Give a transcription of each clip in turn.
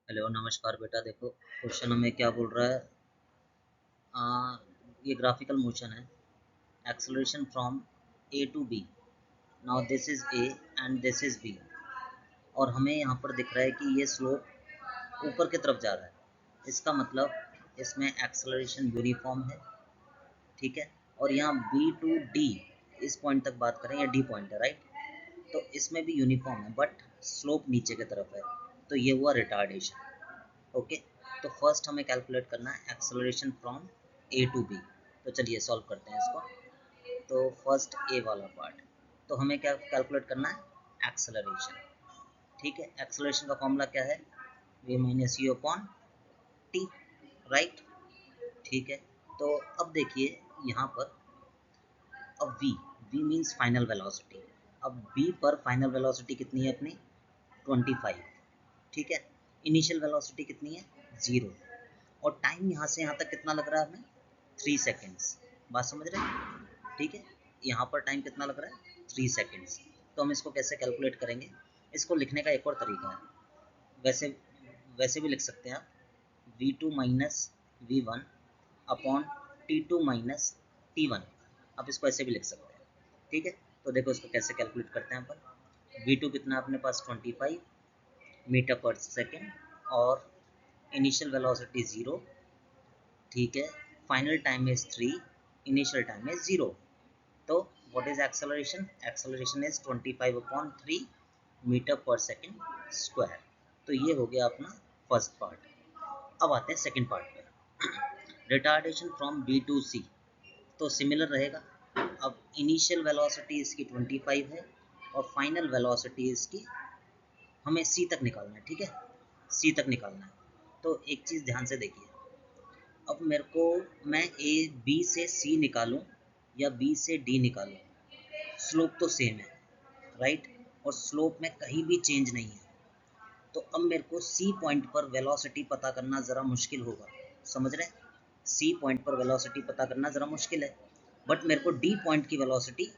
Hello नमस्कार बेटा। देखो क्वेश्चन हमें क्या बोल रहा है। ये ग्राफिकल मोशन है। Acceleration from A to B. Now this is A and this is B. और हमें यहाँ पर दिख रहा है कि ये स्लोप ऊपर की तरफ जा रहा है। इसका मतलब इसमें एक्सेलरेशन यूनिफॉर्म है, ठीक है। और यहाँ बी टू डी, इस पॉइंट तक बात करें, या डी पॉइंट है, राइट। तो इसमें भी यूनिफॉर्म है बट स्लोप नीचे की तरफ है। तो ये हुआ रिटार्डेशन। ओके। तो फर्स्ट हमें कैलकुलेट करना है acceleration from A to B. तो चलिए सॉल्व करते हैं इसको। तो फर्स्ट ए वाला पार्ट, तो हमें क्या कैलकुलेट करना है, एक्सेलरेशन। ठीक है। एक्सेलरेशन का फॉर्मूला क्या है, v minus u upon t, right. ठीक है। तो अब देखिए यहाँ पर, अब v मीन्स फाइनल वेलोसिटी। अब v पर फाइनल वेलोसिटी कितनी है अपनी, 25। ठीक है। इनिशियल वेलोसिटी कितनी है, 0। और टाइम यहाँ से यहाँ तक कितना लग रहा है हमें, 3 सेकेंड्स। बात समझ रहे हैं। ठीक है। यहाँ पर टाइम कितना लग रहा है, 3 सेकेंड्स। तो हम इसको कैसे कैलकुलेट करेंगे, इसको लिखने का एक और तरीका है। वैसे वैसे भी लिख सकते हैं आप, v2 minus v1 upon t2 minus t1। आप इसको ऐसे भी लिख सकते हैं। ठीक है। तो देखो इसको कैसे कैलकुलेट करते हैं अपन। v2 कितना है अपने पास, 25 मीटर पर सेकेंड, और इनिशियल वेलोसिटी 0। ठीक है। Final time is 3, initial time is 0। तो what is acceleration, acceleration is 25 upon 3 metre per second square. तो ये हो गया अपना फर्स्ट पार्ट। अब आते हैं सेकेंड पार्ट पे। रिटार्डेशन फ्रॉम बी टू सी, तो सिमिलर रहेगा। अब इनिशियल वेलोसिटी इसकी 25 है, और फाइनल वेलोसिटी इसकी हमें सी तक निकालना है। ठीक है। सी तक निकालना है। तो एक चीज़ ध्यान से देखिए, अब मेरे को, मैं ए बी से सी निकालूं या बी से डी निकालूं, स्लोप तो सेम है, राइट। और स्लोप में कहीं भी चेंज नहीं है। तो अब मेरे को सी पॉइंट पर वेलोसिटी पता करना ज़रा मुश्किल होगा। समझ रहे हैं। सी पॉइंट पर वेलोसिटी पता करना ज़रा मुश्किल है, बट मेरे को डी पॉइंट की वेलोसिटी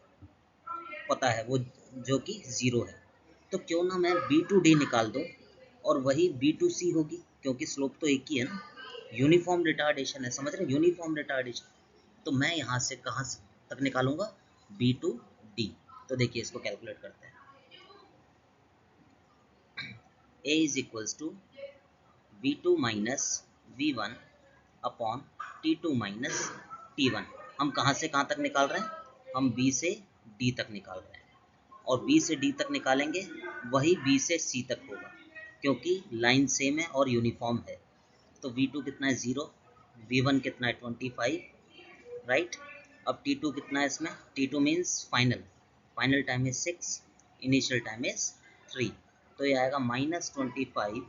पता है, वो जो कि 0 है। तो क्यों ना मैं बी टू डी निकाल दूँ, और वही बी टू सी होगी, क्योंकि स्लोप तो एक ही है ना। यूनिफॉर्म रिटार्डेशन है, समझ रहे हैं, यूनिफॉर्म रिटार्डेशन। तो मैं यहाँ से कहाँ तक निकालूंगा, बी टू डी। तो देखिए इसको कैलकुलेट करते हैं। A is equals to v2 minus v1 upon t2 minus t1। हम कहाँ से कहाँ तक निकाल रहे हैं, हम b से d तक निकाल रहे हैं। और b से d तक निकालेंगे, वही b से c तक होगा, क्योंकि लाइन सेम है और यूनिफॉर्म है। तो v2 कितना है, 0। v1 कितना है, 25, राइट। अब t2 कितना है इसमें, t2 means final, final time is 6, initial time is 3। तो ये आएगा -25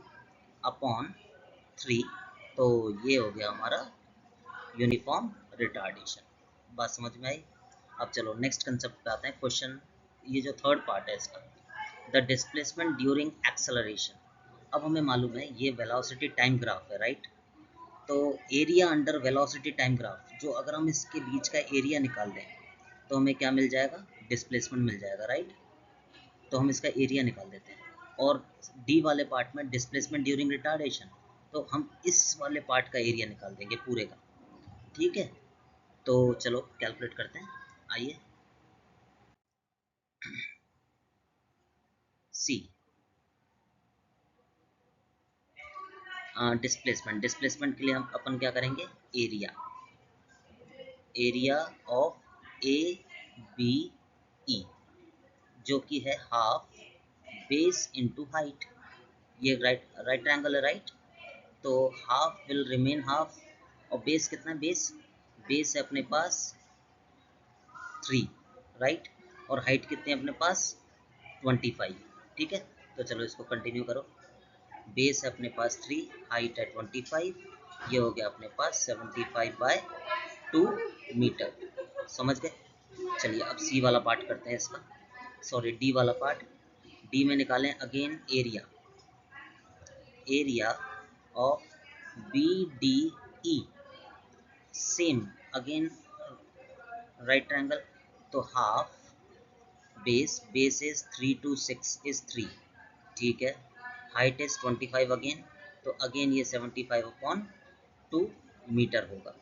अपॉन 3। तो ये हो गया हमारा यूनिफॉर्म रिटार्डेशन। बात समझ में आई। अब चलो नेक्स्ट कंसेप्ट पे आते हैं। क्वेश्चन, ये जो थर्ड पार्ट है इसका, द डिस्प्लेसमेंट ड्यूरिंग एक्सेलरेशन। अब हमें मालूम है ये वेलोसिटी टाइम ग्राफ है, राइट। तो area under velocity time graph, जो अगर हम इसके बीच का एरिया निकाल दें तो हमें क्या मिल जाएगा, डिस्प्लेसमेंट मिल जाएगा, राइट। तो हम इसका एरिया निकाल देते हैं। और डी वाले पार्ट में डिस्प्लेसमेंट ड्यूरिंग रिटार्डेशन, तो हम इस वाले पार्ट का एरिया निकाल देंगे पूरे का। ठीक है। तो चलो कैलकुलेट करते हैं, आइए। सी, डिस्प्लेसमेंट, डिस्प्लेसमेंट के लिए हम अपन क्या करेंगे, area, area of A B E, जो कि है हाफ बेस इंटू हाइट। ये राइट राइट ट्रायंगल है, राइट। तो हाफ विल रिमेन हाफ, और बेस कितना है, बेस, बेस है अपने पास 3, राइट। और हाइट कितनी है अपने पास, 25। ठीक है। तो चलो इसको कंटिन्यू करो। बेस है अपने पास 3, हाइट है 25। ये हो गया अपने पास 75/2 मीटर। समझ गए। चलिए अब सी वाला पार्ट करते हैं इसका, सॉरी डी वाला पार्ट। डी में निकालें again area, area of B D E, same again right triangle. तो half base, base is 3 to 6 is 3, ठीक है। हाइट इज 25 अगेन, तो अगेन ये 75/2 मीटर होगा।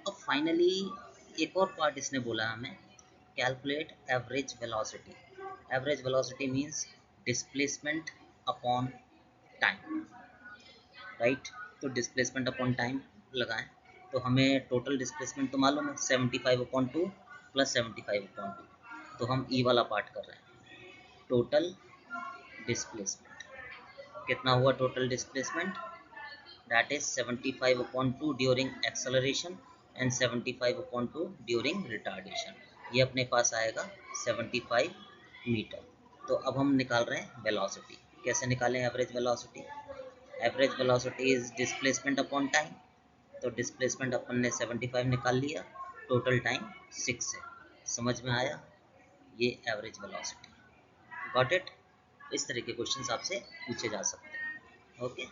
अब फाइनली एक और पार्ट इसने बोला हमें, calculate average velocity. Average velocity means displacement upon time, right. तो डिस्प्लेसमेंट अपॉन टाइम लगाएं तो हमें टोटल डिस्प्लेसमेंट तो मालूम है 75/2 प्लस 75/2, तो हम ई वाला पार्ट कर रहे हैं। टोटल डिस्प्लेसमेंट कितना हुआ? Total displacement that is 75/2 during acceleration and 75/2 during retardation। ये अपने पास आएगा 75 मीटर। तो अब हम निकाल रहे हैं वेलोसिटी। कैसे निकालें average velocity? Average velocity is displacement upon time. तो डिस्प्लेसमेंट अपन ने 75 निकाल लिया, टोटल टाइम 6 है। समझ में आया? ये एवरेज वेलोसिटी। Got it? इस तरह के क्वेश्चंस आपसे पूछे जा सकते हैं। ओके।